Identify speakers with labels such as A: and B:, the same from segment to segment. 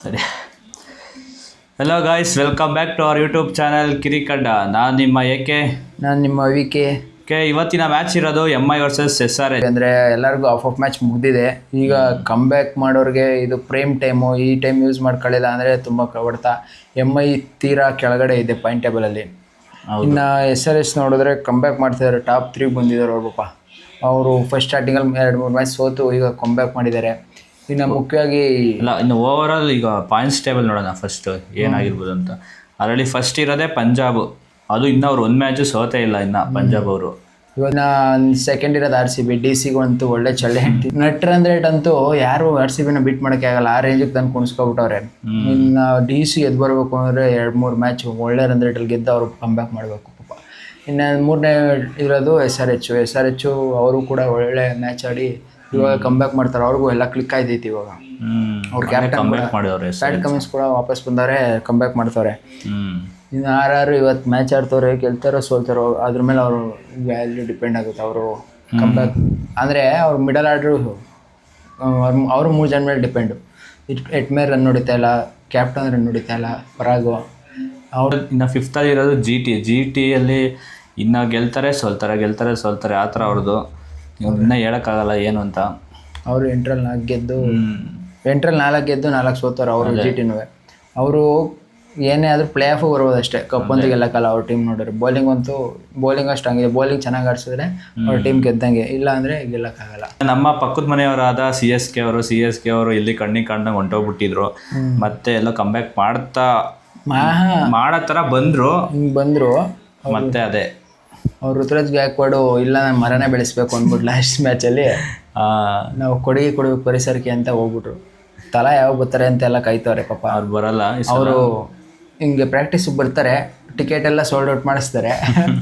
A: ಸರಿ. Hello guys, welcome back to our YouTube channel ಕಿರಿಕಡ್ಡ. ನಾನು ನಿಮ್ಮ
B: ನಾನು ನಿಮ್ಮ ವಿಕೆ.
A: ಇವತ್ತಿನ ಮ್ಯಾಚ್ ಇರೋದು MI ವರ್ಸಸ್ SRH.
B: ಅಂದರೆ ಎಲ್ಲರಿಗೂ ಆಫ್ ಮ್ಯಾಚ್ ಮುಗ್ದಿದೆ. ಈಗ ಕಮ್ ಬ್ಯಾಕ್ ಮಾಡೋರಿಗೆ ಇದು ಪ್ರೇಮ್ ಟೈಮು. ಈ ಟೈಮ್ ಯೂಸ್ ಮಾಡ್ಕೊಳ್ಳಿಲ್ಲ ಅಂದರೆ ತುಂಬ ಹೊಡ್ತಾ. MI ತೀರಾ ಕೆಳಗಡೆ ಇದೆ ಪಾಯಿಂಟ್ ಟೇಬಲಲ್ಲಿ. ಇನ್ನು SRH ನೋಡಿದ್ರೆ ಕಮ್ ಬ್ಯಾಕ್ ಮಾಡ್ತಿದ್ದಾರೆ, ಟಾಪ್ 3 ಬಂದಿದ್ದಾರೆ ಅವ್ರು ಪಾಪ. ಅವರು ಫಸ್ಟ್ ಸ್ಟಾರ್ಟಿಂಗಲ್ಲಿ 2-3 ಮ್ಯಾಚ್ ಸೋತು ಈಗ ಕಮ್ ಬ್ಯಾಕ್ ಮಾಡಿದ್ದಾರೆ. ಇನ್ನು ಮುಖ್ಯವಾಗಿ
A: ಇನ್ನು ಓವರ್ ಆಲ್ ಈಗ ಪಾಯಿಂಟ್ಸ್ ಟೇಬಲ್ ನೋಡೋಣ ಫಸ್ಟ್ ಏನಾಗಿರ್ಬೋದು ಅಂತ. ಅದರಲ್ಲಿ ಫಸ್ಟ್ ಇರೋದೇ ಪಂಜಾಬ್. ಅದು ಇನ್ನೂ ಅವ್ರು ಒಂದು ಮ್ಯಾಚು ಸೋತೇ ಇಲ್ಲ ಇನ್ನು ಪಂಜಾಬ್ ಅವರು.
B: ಇವಾಗ ಸೆಕೆಂಡ್ ಇರೋದು RCB. DC ಅಂತೂ ಒಳ್ಳೆ ಚಳ್ಳೆ ಹೆಂಡ್ತಿ. ನೆಟ್ ರನ್ ರೇಟ್ ಅಂತೂ ಯಾರು RCBನ ಬೀಟ್ ಮಾಡೋಕ್ಕೆ ಆಗಲ್ಲ, ಆ ರೇಂಜಿಗೆ ತಂದು ಕುಣಿಸ್ಕೊಬಿಟ್ಟವ್ರೆ. ಇನ್ನು DC ಎದ್ದು ಬರಬೇಕು ಅಂದರೆ 2-3 ಮ್ಯಾಚ್ ಒಳ್ಳೆ ರನ್ ರೇಟಲ್ಲಿ ಗೆದ್ದು ಅವರು ಕಮ್ ಬ್ಯಾಕ್ ಮಾಡಬೇಕು ಪಾಪ. ಇನ್ನು ಮೂರನೇ ಇರೋದು SRH. ಅವರು ಕೂಡ ಒಳ್ಳೆ ಮ್ಯಾಚ್ ಆಡಿ ಇವಾಗ ಕಮ್ ಬ್ಯಾಕ್ ಮಾಡ್ತಾರೆ. ಅವ್ರಿಗೂ ಎಲ್ಲ ಕ್ಲಿಕ್ ಆಯ್ತೈತಿ ಇವಾಗ. ಅವ್ರ ಕ್ಯಾಪ್ಟನ್ ಪ್ಯಾಟ್ ಕಮಿನ್ಸ್ ಕೂಡ ವಾಪಸ್ ಬಂದವ್ರೆ, ಕಮ್ ಬ್ಯಾಕ್ ಮಾಡ್ತಾರೆ. ಇನ್ನು ಯಾರು ಇವತ್ತು ಮ್ಯಾಚ್ ಆಡ್ತವ್ರೆ, ಗೆಲ್ತಾರೋ ಸೋಲ್ತಾರೋ ಅದ್ರ ಮೇಲೆ ಅವರು ವ್ಯಾಲ್ಯೂ ಡಿಪೆಂಡ್ ಆಗುತ್ತೆ. ಅವರು ಕಮ್ ಬ್ಯಾಕ್ ಅಂದರೆ ಅವ್ರು ಮಿಡಲ್ ಆರ್ಡ್ರು ಅವರು 3 ಜನ ಮೇಲೆ ಡಿಪೆಂಡು. ಎಟ್ಮೇರ್ ರನ್ ಹೊಡಿತಾ ಇಲ್ಲ, ಕ್ಯಾಪ್ಟನ್ ರನ್ ಹೊಡಿತಾ ಇಲ್ಲ, ಪರಾಗು.
A: ಅವರು ಇನ್ನು ಫಿಫ್ತಲ್ಲಿ ಇರೋದು GT ಅಲ್ಲಿ ಇನ್ನು ಗೆಲ್ತಾರೆ ಸೋಲ್ತಾರೆ ಆ ಥರ ಅವ್ರದ್ದು. ಇನ್ನೂ ಹೇಳೋಕ್ಕಾಗಲ್ಲ ಏನು ಅಂತ.
B: ಅವರು 8ರಲ್ಲಿ 4 ಗೆದ್ದು 4 ಸೋತಾರೆ ಅವರು. GTನೂ ಅವರು ಏನೇ ಆದರೂ ಪ್ಲೇ ಆಫ್ ಬರ್ಬೋದು ಅಷ್ಟೇ, ಕಪ್ ಅಂತ ಗೆಲ್ಲಕ್ಕಲ್ಲ ಅವ್ರ ಟೀಮ್. ನೋಡಿದ್ರೆ ಬೌಲಿಂಗ್ ಅಷ್ಟು ಹಂಗಿದೆ. ಬೌಲಿಂಗ್ ಚೆನ್ನಾಗಿ ಆಡಿಸಿದ್ರೆ ಅವ್ರ ಟೀಮ್ ಗೆದ್ದಂಗೆ, ಇಲ್ಲ ಅಂದರೆ ಗೆಲ್ಲಕ್ಕಾಗಲ್ಲ.
A: ನಮ್ಮ ಪಕ್ಕದ ಮನೆಯವರಾದ CSK ಅವರು ಇಲ್ಲಿ ಕಣ್ಣಿಗೆ ಕಂಡಂಗೆ ಹೊಂಟೋಗ್ಬಿಟ್ಟಿದ್ರು. ಮತ್ತೆ ಎಲ್ಲ ಕಮ್ ಬ್ಯಾಕ್ ಮಾಡೋ ಥರ ಬಂದರು. ಮತ್ತೆ ಅದೇ
B: ಅವ್ರು ಋತುರಾಜ್ ಗಾಯಕ್ವಾಡ್ ಇಲ್ಲ ನಾನು ಮರನೇ ಬೆಳೆಸ್ಬೇಕು ಅಂದ್ಬಿಟ್ಟು ಲಾಸ್ಟ್ ಮ್ಯಾಚಲ್ಲಿ ನಾವು ಕೊಡುಗೆ ಕೊಡಬೇಕು ಪರಿಸರಕ್ಕೆ ಅಂತ ಹೋಗ್ಬಿಟ್ರು. ತಲಾ ಯಾವಾಗ ಬರ್ತಾರೆ ಅಂತ ಎಲ್ಲ ಕಾಯ್ತವ್ರೆ ಪಾಪ.
A: ಅವ್ರು ಬರಲ್ಲ. ಅವರು
B: ಹಿಂಗೆ ಪ್ರಾಕ್ಟೀಸಿಗೆ ಬರ್ತಾರೆ, ಟಿಕೆಟ್ ಎಲ್ಲ ಸೋಲ್ಡ್ ಔಟ್ ಮಾಡಿಸ್ತಾರೆ,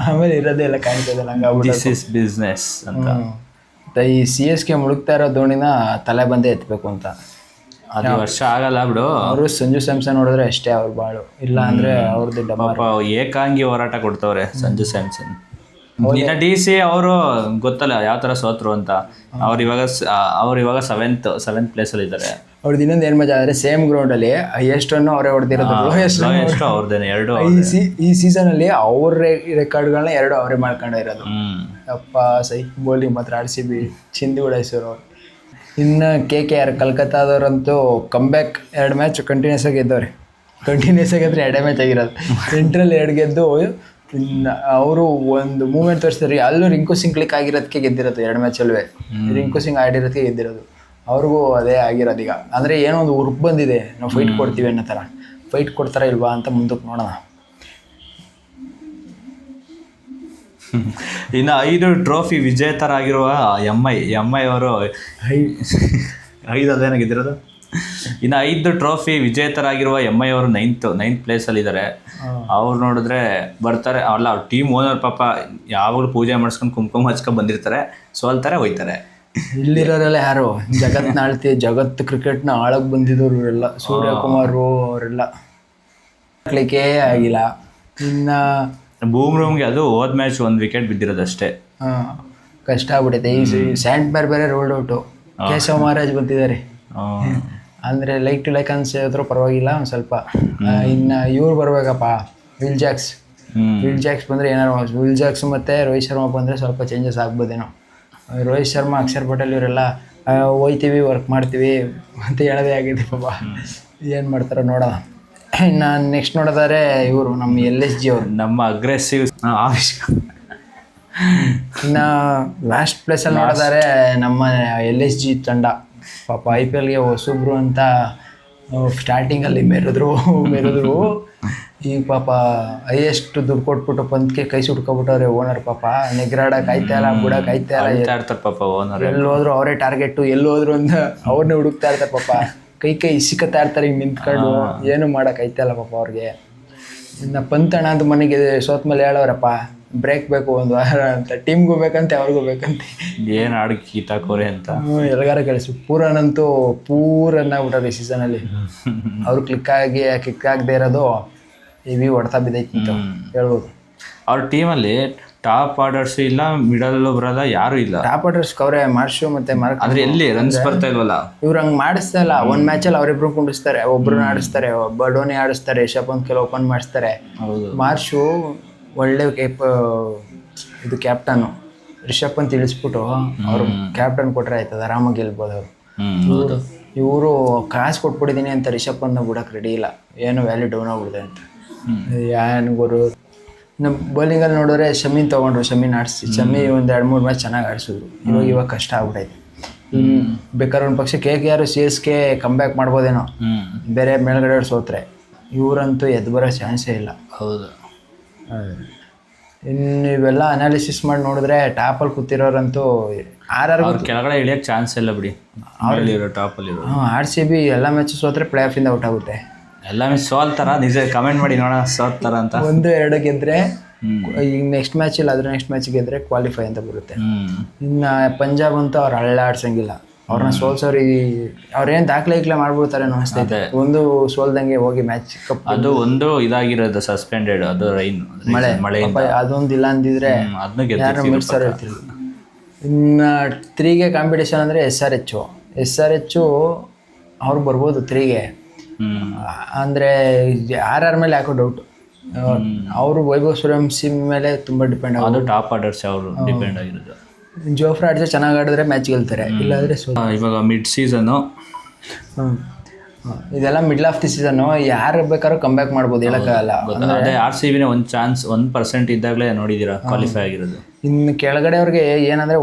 B: ಆಮೇಲೆ ಇರೋದೇ ಎಲ್ಲ ಕಾಣ್ತದಲ್ಲ. ಹಂಗಾಗಿ
A: ಬಿಸ್ನೆಸ್ ಅಂತ
B: ಈ CSK ಮುಳುಗ್ತಾ ಇರೋ ಧೋನಿನ ತಲೆ ಬಂದೇ ಎತ್ತಬೇಕು ಅಂತ.
A: ಅದು ವರ್ಷ ಆಗಲ್ಲ ಬಿಡು.
B: ಅವರು ಸಂಜು ಸ್ಯಾಮ್ಸನ್ ನೋಡಿದ್ರೆ ಅಷ್ಟೇ ಅವ್ರು ಬಾಳು, ಇಲ್ಲ ಅಂದರೆ ಅವ್ರದ್ದು
A: ಪಾಪ ಏಕಾಂಗಿ ಹೋರಾಟ ಕೊಡ್ತವ್ರೆ ಸಂಜು ಸ್ಯಾಮ್ಸನ್. ಇನ್ನು DC ಅವರು ಗೊತ್ತಲ್ಲ ಯಾವ ಥರ ಸೋತ್ರು ಅಂತ. ಅವ್ರು ಇವಾಗ ಸೆವೆಂತ್ ಪ್ಲೇಸಲ್ಲಿ ಇದ್ದಾರೆ.
B: ಅವ್ರದ್ದು ಇನ್ನೊಂದು ಏನು ಮಜಾ ಅಂದರೆ ಸೇಮ್ ಗ್ರೌಂಡಲ್ಲಿ ಹೈಯೆಸ್ಟ್ ರನ್ನು ಅವರೇ ಹೊಡೆದಿರೋದು.
A: ಅವ್ರದ್ದೇನೆ 2
B: ಈ ಸೀಸನಲ್ಲಿ ಅವ್ರ ರೆಕಾರ್ಡ್ಗಳನ್ನ 2 ಅವರೇ ಮಾಡ್ಕೊಂಡಿರೋದು. ಅಪ್ಪ ಸೈಕ್ ಬೌಲಿಂಗ್ ಮಾತ್ರ RCB ಚಿಂದಿ ಉಡಾಯಿಸೋರು. ಇನ್ನು KKR ಕಲ್ಕತ್ತಾದವ್ರಂತೂ ಕಮ್ ಬ್ಯಾಕ್ 2 ಮ್ಯಾಚ್ ಕಂಟಿನ್ಯೂಸ್ ಆಗಿ ಗೆದ್ದವ್ರೆ. ಕಂಟಿನ್ಯೂಸ್ ಆಗಿದ್ರೆ 2 ಮ್ಯಾಚ್ ಆಗಿರೋದು. 8ರಲ್ಲಿ 2 ಗೆದ್ದು ಇನ್ನು ಅವರು ಒಂದು ಮೂಮೆಂಟ್ ತೋರಿಸ್ತಾರೆ. ಅಲ್ಲೂ ರಿಂಕು ಸಿಂಗ್ ಕ್ಲಿಕ್ ಆಗಿರೋದಕ್ಕೆ ಗೆದ್ದಿರೋದು 2 ಮ್ಯಾಚಲ್ವೇ. ರಿಂಕು ಸಿಂಗ್ ಆಡಿರೋದಕ್ಕೆ ಗೆದ್ದಿರೋದು. ಅವ್ರಿಗೂ ಅದೇ ಆಗಿರೋದು. ಈಗ ಅಂದರೆ ಏನೋ ಒಂದು ಹುರುಪು ಬಂದಿದೆ, ನಾವು ಫೈಟ್ ಕೊಡ್ತೀವಿ ಅನ್ನೋ ಥರ. ಫೈಟ್ ಕೊಡ್ತಾರ ಇಲ್ವಾ ಅಂತ ಮುಂದಕ್ಕೆ ನೋಡೋಣ.
A: ಇನ್ನು 5 ಟ್ರೋಫಿ ವಿಜೇತರಾಗಿರುವ MI ಅವರು 5 ಅದೇನ ಗೆದ್ದಿರೋದು. ಇನ್ನು 5 ಟ್ರೋಫಿ ವಿಜೇತರಾಗಿರುವ MI ಅವರು 9th ಪ್ಲೇಸಲ್ಲಿದ್ದಾರೆ. ಅವ್ರು ನೋಡಿದ್ರೆ ಬರ್ತಾರೆ ಅಲ್ಲ, ಅವ್ರ ಟೀಮ್ ಓನರ್ ಪಾಪ ಯಾವಾಗಲೂ ಪೂಜೆ ಮಾಡಿಸ್ಕೊಂಡು ಕುಂಕುಮ ಹಚ್ಕೊಂಡು ಬಂದಿರ್ತಾರೆ, ಸೋಲ್ತಾರೆ ಹೋಯ್ತಾರೆ.
B: ಇಲ್ಲಿರೋರೆಲ್ಲ ಯಾರು ಜಗತ್ತು ಕ್ರಿಕೆಟ್ನ ಆಳಕ್ಕೆ ಬಂದಿದ್ದವರು ಇವರೆಲ್ಲ. ಸೂರ್ಯಕುಮಾರ್ ಅವರೆಲ್ಲ ಕ್ಲಿಕ್ಕೇ ಆಗಿಲ್ಲ. ಇನ್ನು
A: ಬೂಮ್ರೂಮ್ಗೆ ಅದು ಹೋದ ಮ್ಯಾಚ್ 1 ವಿಕೆಟ್ ಬಿದ್ದಿರೋದಷ್ಟೇ.
B: ಕಷ್ಟ ಆಗ್ಬಿಟ್ಟೈತೆ. ಈ ಸ್ಯಾಂಟ್ ಬೇರೆ ರೋಲ್ಡ್ ಔಟು. ಕೇಶವ ಮಹಾರಾಜ್ ಬಂದಿದ್ದಾರೆ. ಅಂದರೆ ಲೈಕ್ ಟು ಲೈಕ್ ಅನ್ಸಿದ್ರು ಪರವಾಗಿಲ್ಲ ಒಂದು ಸ್ವಲ್ಪ. ಇನ್ನು ಇವ್ರು ಬರ್ಬೇಕಪ್ಪ, ವಿಲ್ ಜಾಕ್ಸ್ ಬಂದರೆ ಏನಾರು. ವಿಲ್ ಜಾಕ್ಸ್ ಮತ್ತು ರೋಹಿತ್ ಶರ್ಮಾ ಬಂದರೆ ಸ್ವಲ್ಪ ಚೇಂಜಸ್ ಆಗ್ಬೋದೇನೋ. ರೋಹಿತ್ ಶರ್ಮಾ, ಅಕ್ಷರ್ ಪಟೇಲ್ ಇವರೆಲ್ಲ ಹೋಯ್ತೀವಿ, ವರ್ಕ್ ಮಾಡ್ತೀವಿ ಅಂತ ಹೇಳೋದೇ ಆಗಿದೆ ಪಾಪ. ಏನು ಮಾಡ್ತಾರೋ ನೋಡೋಣ. ಇನ್ನು ನೆಕ್ಸ್ಟ್ ನೋಡೋದಾದ್ರೆ ಇವರು ನಮ್ಮ LSG ಅವರು,
A: ನಮ್ಮ ಅಗ್ರೆಸಿವ್
B: ಇನ್ನು ಲಾಸ್ಟ್ ಪ್ಲೇಸಲ್ಲಿ ನೋಡೋದಾದ್ರೆ ನಮ್ಮ LSG ತಂಡ ಪಾಪ. IPLಗೆ ಹೊಸಬ್ರು ಅಂತ ಸ್ಟಾರ್ಟಿಂಗಲ್ಲಿ ಮೆರೆದ್ರು. ಈಗ ಪಾಪ ಹೈಯೆಸ್ಟ್ ದುಡ್ಡು ಕೊಟ್ಬಿಟ್ಟು ಪಂತ್ಗೆ ಕೈ ಸುಟ್ಕೊಬಿಟ್ಟವ್ರೆ ಓನರ್ ಪಾಪ. ನೆಗ್ರಾಡ ಕಾಯ್ತಾ ಇಲ್ಲ, ಬಿಡಕ್ಕೆ ಕಾಯ್ತಾ ಇಲ್ಲ
A: ಪಾಪ ಓನರ್.
B: ಎಲ್ಲೋದ್ರು ಅವರೇ ಟಾರ್ಗೆಟು, ಎಲ್ಲೋದ್ರು ಅಂತ ಅವ್ರನ್ನೇ ಹುಡುಕ್ತಾ ಇರ್ತಾರೆ ಪಾಪ. ಕೈ ಸಿಕ್ಕತ್ತಾ ಇರ್ತಾರೆ ಹಿಂಗೆ ನಿಂತ್ಕೊಂಡು, ಏನು ಮಾಡೋಕೆ ಆಯ್ತಲ್ಲ ಪಾಪ ಅವ್ರಿಗೆ. ಇನ್ನು ಪಂತಣ್ಣ ಅಂತ ಮನೆಗೆ ಸೋತ ಮೇಲೆ ಹೇಳೋರಪ್ಪ ಬ್ರೇಕ್ ಬೇಕು 1 ವಾರ ಅಂತ. ಟೀಮ್ಗೂ ಬೇಕಂತೆ, ಅವ್ರಿಗೂ ಬೇಕಂತೆ.
A: ಏನು ಆಡು ಕೀತಾಕೋರೆ ಅಂತ
B: ಎಲ್ಲಗಾರ ಕಳಿಸಿ. ಪೂರನಂತೂ ಪೂರನ್ನ ಆಗ್ಬಿಟ್ಟಾರೆ ಈ ಸೀಸನಲ್ಲಿ. ಅವರು ಕ್ಲಿಕ್ ಆಗದೆ ಇರೋದು ಹೆವಿ ಹೊಡೆತ ಬಿದ್ದೈತಿ ಅಂತ ಹೇಳ್ಬೋದು.
A: ಅವ್ರ ಟೀಮಲ್ಲಿ ಟಾಪ್ ಆರ್ಡರ್ಸ್ ಇಲ್ಲ, ಮಿಡಲ್ ಬರಲ್ಲ, ಯಾರು ಇಲ್ಲ.
B: ಟಾಪ್ ಆರ್ಡರ್ಸ್ ಅವರೇ ಮಾರ್ಷು ಮತ್ತೆ ಮಾರ್ಕ್.
A: ಆದ್ರೆ ಎಲ್ಲಿ ರನ್ಸ್ ಬರ್ತಾ ಇಲ್ವಲ್ಲ.
B: ಇವ್ರು ಹಂಗೆ ಮಾಡಿಸ್ತಾ ಇಲ್ಲ. ಒಂದು ಮ್ಯಾಚಲ್ಲಿ ಅವರಿಬ್ರು ಕುಂಡಿಸ್ತಾರೆ, ಒಬ್ರನ್ನ ಆಡಿಸ್ತಾರೆ, ಒಬ್ಬ ಧೋನಿ ಆಡಿಸ್ತಾರೆ, ರಿಷಬ್ ಪಂತ್ ಕೆಲವು ಓಪನ್ ಮಾಡಿಸ್ತಾರೆ.
A: ಹೌದು.
B: ಮಾರ್ಷು ಒಳ್ಳೆ ಇದು ಕ್ಯಾಪ್ಟನ್ನು. ರಿಷಬ್ ಪಂತ್ ಇಳಿಸ್ಬಿಟ್ಟು ಅವ್ರು ಕ್ಯಾಪ್ಟನ್ ಕೊಟ್ರೆ ಆಯ್ತದ, ಆರಾಮಾಗಿ ಗೆಲ್ಬೋದು ಅವರು. ಇವರು ಕಾಸು ಕೊಟ್ಬಿಟ್ಟಿದ್ದೀನಿ ಅಂತ ರಿಷಬ್ ಪಂತ್ನ ಬಿಡಕ್ಕೆ ರೆಡಿ ಇಲ್ಲ, ಏನು ವ್ಯಾಲ್ಯೂ ಡೌನ್ ಆಗ್ಬಿಡಿದೆ ಅಂತ. ಏನು ಗುರು. ನಮ್ಮ ಬೌಲಿಂಗಲ್ಲಿ ನೋಡಿದ್ರೆ ಶಮೀನ್ ತೊಗೊಂಡ್ರು, ಶಮೀನ್ ಆಡಿಸಿ ಶಮಿ ಒಂದು 2-3 ಮ್ಯಾಚ್ ಚೆನ್ನಾಗಿ ಆಡಿಸಿದ್ರು. ಇವಾಗ ಕಷ್ಟ ಆಗ್ಬಿಟ್ಟೈತೆ. ಬೇಕಾದ್ರೆ ಒಂದು ಪಕ್ಷ KKR CSK ಕಮ್ಬ್ಯಾಕ್ ಮಾಡ್ಬೋದೇನೋ, ಬೇರೆ ಮೇಲ್ಗಡೆ ಸೋತ್ರೆ. ಇವರಂತೂ ಎದ್ದು ಬರೋ ಚಾನ್ಸೇ ಇಲ್ಲ.
A: ಹೌದು.
B: ಇನ್ನು ಇವೆಲ್ಲ ಅನಾಲಿಸಿಸ್ ಮಾಡಿ ನೋಡಿದ್ರೆ ಟಾಪಲ್ಲಿ ಕೂತಿರೋರಂತೂ
A: ಕೆಳಗಡೆ ಇಳಿಯೋಕ್ಕೆ ಚಾನ್ಸ್ ಇಲ್ಲ ಬಿಡಿ. ಅವ್ರಲ್ಲಿರೋ ಟಾಪಲ್ಲಿರೋ
B: RCB ಎಲ್ಲ ಮ್ಯಾಚ್ ಸೋತ್ರೆ ಪ್ಲೇ ಆಫಿಂದ ಔಟ್ ಆಗುತ್ತೆ.
A: ಎಲ್ಲ ಮ್ಯಾಚ್ ಸೋಲ್ತಾರ, ನಿಜ ಕಮೆಂಟ್ ಮಾಡಿ ನೋಡೋಣ ಸೋಲ್ತಾರ ಅಂತ.
B: 1-2 ಗೆದ್ರೆ ಈಗ ನೆಕ್ಸ್ಟ್ ಮ್ಯಾಚ್ ಇಲ್ಲ, ಅದ್ರ ನೆಕ್ಸ್ಟ್ ಮ್ಯಾಚ್ ಗೆದ್ರೆ ಕ್ವಾಲಿಫೈ ಅಂತ ಬರುತ್ತೆ. ಇನ್ನು ಪಂಜಾಬ್ ಅಂತೂ ಅವ್ರು ಅಳ್ಳಾಡ್ಸಂಗಿಲ್ಲ, ಅವ್ರನ್ನ ಸೋಲ್ಸೋರು. ಅವ್ರೇನು ದಾಖಲೆ ಮಾಡ್ಬಿಡ್ತಾರೆ ಅನಿಸ್ತೈತೆ. ಒಂದು ಸೋಲ್ದಂಗೆ ಹೋಗಿ ಮ್ಯಾಚ್ ಕಪ್.
A: ಅದು ಒಂದು ಇದಾಗಿರೋದು ಸಸ್ಪೆಂಡೆಡ್, ಅದು ರೈನ್ ಮಳೆ
B: ಅದೊಂದು ಇಲ್ಲ ಅಂದಿದ್ರೆ ಯಾರು ಮಿಡ್ಸರ್ ಹೇಳ್ತಿದ್ರು. ಇನ್ನು 3ಗೆ ಕಾಂಪಿಟೇಷನ್ ಅಂದರೆ SRH ಅವ್ರು ಬರ್ಬೋದು 3ಗೆ. ಅಂದರೆ RR ಮೇಲೆ ಯಾಕೋ ಡೌಟ್. ಅವರು ವೈಭವ್ ಸೂರ್ಯವಂಶಿ ಮೇಲೆ ತುಂಬ ಡಿಪೆಂಡ್ ಆಗೋದು.
A: ಅದು ಟಾಪ್ ಆರ್ಡರ್ಸ್ ಅವರು ಡಿಪೆಂಡ್ ಆಗಿರೋದು.
B: ಜೋಫ್ರಾ ಆಡಿದ್ರೆ ಚೆನ್ನಾಗಿ ಆಡಿದ್ರೆ ಮ್ಯಾಚ್ ಗೆಲ್ತಾರೆ, ಇಲ್ಲಾಂದರೆ
A: ಇವಾಗ ಮಿಡ್ ಸೀಸನ್ನು.
B: ಇದೆಲ್ಲ ಮಿಡ್ಲ್ ಆಫ್ ದಿ ಸೀಸನ್ನು, ಯಾರು ಬೇಕಾದ್ರೂ ಕಮ್ಬ್ಯಾಕ್ ಮಾಡ್ಬೋದು, ಹೇಳೋಕ್ಕಾಗಲ್ಲ.
A: ಅದೇ RCBನೇ ಒಂದು ಚಾನ್ಸ್ 1% ಇದ್ದಾಗಲೇ ನೋಡಿದ್ದೀರಾ ಕ್ವಾಲಿಫೈ ಆಗಿರೋದು.
B: ಇನ್ನು ಕೆಳಗಡೆ ಅವ್ರಿಗೆ ಏನಂದರೆ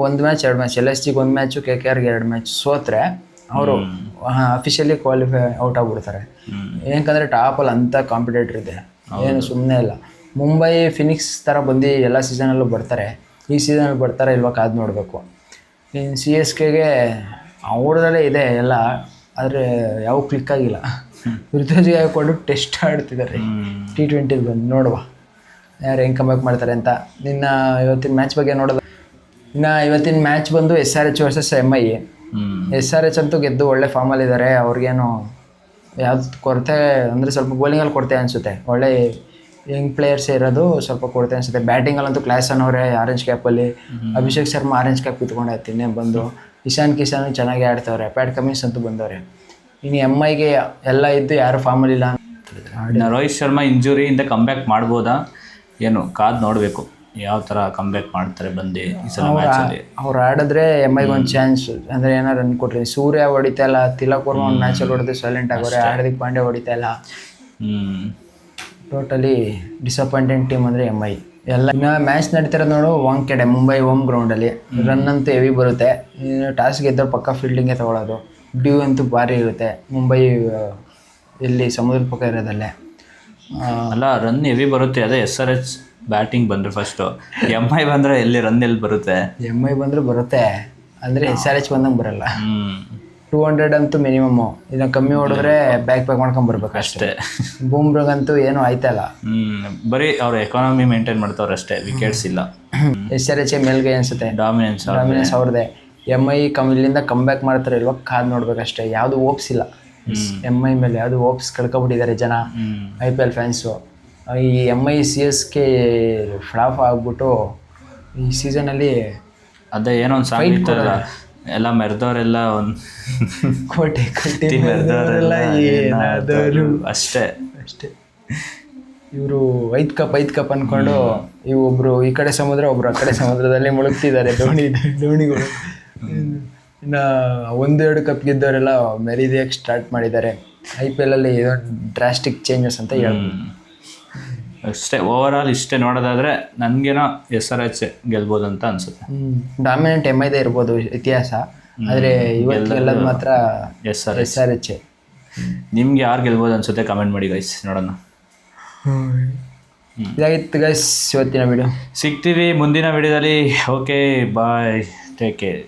B: ಒಂದು ಮ್ಯಾಚ್ 2 ಮ್ಯಾಚ್, LSGಗೆ 1 ಮ್ಯಾಚು, KKRಗೆ 2 ಮ್ಯಾಚ್ ಸೋತ್ರೆ ಅವರು ಅಫಿಷಿಯಲಿ ಕ್ವಾಲಿಫೈ ಔಟ್ ಆಗಿಬಿಡ್ತಾರೆ. ಏನಕ್ಕಂದರೆ ಟಾಪಲ್ಲಿ ಅಂಥ ಕಾಂಪಿಟೇಟರ್ ಇದೆ, ಏನು ಸುಮ್ಮನೆ ಇಲ್ಲ. ಮುಂಬೈ ಫಿನಿಕ್ಸ್ ಥರ ಬಂದು ಎಲ್ಲ ಸೀಸನಲ್ಲೂ ಬರ್ತಾರೆ, ಈ ಸೀಸನಲ್ಲಿ ಬರ್ತಾರೆ ಇಲ್ವಾ ಕಾದು ನೋಡಬೇಕು. ಇನ್ನು CSKಗೆ ಅವ್ರದಲ್ಲೇ ಇದೆ ಎಲ್ಲ, ಆದರೆ ಯಾವ ಕ್ಲಿಕ್ ಆಗಿಲ್ಲ. ಋತುರಾಜ್ ಗಾಯಕ್ವಾಡ್ ಟೆಸ್ಟ್ ಆಡ್ತಿದ್ದಾರೆ T20 ಬಂದು, ನೋಡುವ ಯಾರು ಹೆಂಗೆ ಕಮ್ಬ್ಯಾಕ್ ಮಾಡ್ತಾರೆ ಅಂತ. ಇನ್ನು ಇವತ್ತಿನ ಮ್ಯಾಚ್ ಬಗ್ಗೆ ನೋಡೋದು. ಇನ್ನು ಇವತ್ತಿನ ಮ್ಯಾಚ್ ಬಂದು SRH ವರ್ಸಸ್ MI. SRH ಅಂತೂ ಗೆದ್ದು ಒಳ್ಳೆ ಫಾರ್ಮಲ್ಲಿದ್ದಾರೆ. ಅವ್ರಿಗೇನು ಯಾವ್ದು ಕೊರತೆ ಅಂದರೆ ಸ್ವಲ್ಪ ಬೌಲಿಂಗಲ್ಲಿ ಕೊರತೆ ಅನಿಸುತ್ತೆ, ಒಳ್ಳೆ ಯಂಗ್ ಪ್ಲೇಯರ್ಸೇ ಇರೋದು, ಸ್ವಲ್ಪ ಕೊರತೆ ಅನಿಸುತ್ತೆ. ಬ್ಯಾಟಿಂಗಲ್ಲಂತೂ ಕ್ಲಾಸ್ ಅನ್ನೋರೆ ಆರೆಂಜ್ ಕ್ಯಾಪಲ್ಲಿ. ಅಭಿಷೇಕ್ ಶರ್ಮಾ ಆರೆಂಜ್ ಕ್ಯಾಪ್ ಕಿತ್ಕೊಂಡಾಯ್ತು ಇನ್ನೇ ಬಂದು. ಇಶಾನ್ ಕಿಶಾನ್ ಚೆನ್ನಾಗಿ ಆಡ್ತವ್ರೆ, ಪ್ಯಾಟ್ ಕಮಿನ್ಸ್ ಅಂತೂ ಬಂದವ್ರೆ. ಇನ್ನು MIಗೆ ಎಲ್ಲ ಇದ್ದು ಯಾರು ಫಾರ್ಮಲ್ಲಿಲ್ಲ.
A: ರೋಹಿತ್ ಶರ್ಮಾ ಇಂಜುರಿಯಿಂದ ಕಮ್ಬ್ಯಾಕ್ ಮಾಡ್ಬೋದಾ ಏನು ಕಾದು ನೋಡಬೇಕು, ಯಾವ ಥರ ಕಮ್ಬ್ಯಾಕ್ ಮಾಡ್ತಾರೆ ಬಂದು ಈ ಸಲ ಮ್ಯಾಚಲ್ಲಿ.
B: ಅವ್ರು ಆಡಿದ್ರೆ MIಗೆ ಒಂದು ಚಾನ್ಸ್, ಅಂದರೆ ಏನಾರು ರನ್ ಕೊಟ್ರಿ. ಸೂರ್ಯ ಹೊಡಿತಾ ಇಲ್ಲ, ತಿಲಕ್ ವರ್ಮಾ ಒಂದು ಮ್ಯಾಚಲ್ಲಿ ಹೊಡೆದು ಸೈಲೆಂಟ್ ಆಗೋರೆ, ಹಾರ್ದಿಕ್ ಪಾಂಡ್ಯ ಹೊಡಿತಾ ಇಲ್ಲ. ಟೋಟಲಿ ಡಿಸಪಾಯಿಂಟೆಡ್ ಟೀಮ್ ಅಂದರೆ MI ಎಲ್ಲ. ಇನ್ನು ಮ್ಯಾಚ್ ನಡೀತಿರೋದು ನೋಡು ವಾಂಖೆಡೆ, ಮುಂಬೈ ಹೋಮ್ ಗ್ರೌಂಡಲ್ಲಿ. ರನ್ ಅಂತೂ ಹೆವಿ ಬರುತ್ತೆ. ಟಾಸ್ ಗೆದ್ದವ್ರು ಪಕ್ಕ ಫೀಲ್ಡಿಂಗೇ ತೊಗೊಳೋದು. ಡ್ಯೂ ಅಂತೂ ಭಾರಿ ಇರುತ್ತೆ ಮುಂಬೈ ಇಲ್ಲಿ ಸಮುದ್ರದ ಪಕ್ಕ ಇರೋದಲ್ಲೇ.
A: ಅಲ್ಲ ರನ್ ಹೆವಿ ಬರುತ್ತೆ, ಅದೇ SRH ಬ್ಯಾಟಿಂಗ್ ಬಂದರೆ ಫಸ್ಟು. MI ಬಂದರೆ ಎಲ್ಲಿ ರನ್ ಎಲ್ಲಿ ಬರುತ್ತೆ?
B: MI ಬಂದರೆ ಬರುತ್ತೆ, ಅಂದರೆ SRH ಬಂದಂಗೆ ಬರಲ್ಲ. 200 ಅಂತೂ ಮಿನಿಮಮ್ಮು, ಇದನ್ನ ಕಮ್ಮಿ ಹೊಡೆದ್ರೆ ಬ್ಯಾಕ್ ಮಾಡ್ಕೊಂಡು ಬರ್ಬೇಕು ಅಷ್ಟೇ. ಬೂಮ್ರಾಗಂತೂ ಏನೂ ಆಯ್ತಲ್ಲ,
A: ಬರೀ ಅವ್ರು ಎಕಾನಮಿ ಮೇಂಟೈನ್ ಮಾಡ್ತವ್ರೆ ಅಷ್ಟೇ, ವಿಕೆಟ್ಸ್ ಇಲ್ಲ.
B: SRH ಮೇಲ್ಗೈ ಅನಿಸುತ್ತೆ,
A: ಡಾಮಿನೆನ್ಸ್
B: ಅವ್ರದ್ದೇ. MI ಇಲ್ಲಿಂದ ಕಮ್ಬ್ಯಾಕ್ ಮಾಡ್ತಾರೆ ಇಲ್ವಾ ಕಾದು ನೋಡ್ಬೇಕಷ್ಟೇ. ಯಾವುದು ಓಪ್ಸ್ ಇಲ್ಲ MI ಮೇಲೆ, ಯಾವುದು ಓಪ್ಸ್ ಕಳ್ಕೊಬಿಟ್ಟಿದ್ದಾರೆ ಜನ, IPL ಫ್ಯಾನ್ಸು. ಈ MI CSK ಫ್ಲಾಪ್ ಆಗ್ಬಿಟ್ಟು ಈ ಸೀಸನಲ್ಲಿ
A: ಅದೇ ಏನೋ ಒಂದು ಸಾಂಗ್ ಇರ್ತಾರಲ್ಲ, ಎಲ್ಲ ಮೆರೆದವರೆಲ್ಲ ಒಂದು
B: ಕೋಟೆ ಮೆರೆದವರೆಲ್ಲ ಏನಾದರೂ
A: ಅಷ್ಟೇ.
B: ಇವರು 5 ಕಪ್ ಅಂದ್ಕೊಂಡು ಒಬ್ಬರು ಈ ಕಡೆ ಸಮುದ್ರ, ಒಬ್ರು ಆ ಕಡೆ ಸಮುದ್ರದಲ್ಲಿ ಮುಳುಗ್ತಿದ್ದಾರೆ ದೋಣಿಗಳು. ಇನ್ನು 1-2 ಕಪ್ ಗೆದ್ದವರೆಲ್ಲ ಮೆರೀದಿಯಾಗಿ ಸ್ಟಾರ್ಟ್ ಮಾಡಿದ್ದಾರೆ. IPL ಅಲ್ಲಿ ಡ್ರಾಸ್ಟಿಕ್ ಚೇಂಜಸ್ ಅಂತ ಹೇಳ್ಬೋದು
A: ಅಷ್ಟೇ. ಓವರ್ ಆಲ್ ಇಷ್ಟೇ ನೋಡೋದಾದ್ರೆ ನನಗೇನೋ SRH ಗೆಲ್ಬೋದು ಅಂತ ಅನ್ಸುತ್ತೆ.
B: ಡಾಮಿನೆಂಟ್ MIದೇ ಇರ್ಬೋದು ಇತಿಹಾಸ, ಆದರೆ ಇವತ್ತು ಗೆಲ್ಲೋದು ಮಾತ್ರ SRH.
A: ನಿಮ್ಗೆ ಯಾರು ಗೆಲ್ಬೋದು ಅನ್ಸುತ್ತೆ ಕಮೆಂಟ್ ಮಾಡಿ ಗೈಸ್, ನೋಡೋಣ.
B: ಇದಾಗಿತ್ತು ಗೈಸ್ ಇವತ್ತಿನ ವಿಡಿಯೋ.
A: ಸಿಗ್ತೀವಿ ಮುಂದಿನ ವಿಡಿಯೋದಲ್ಲಿ. Okay bye, take care.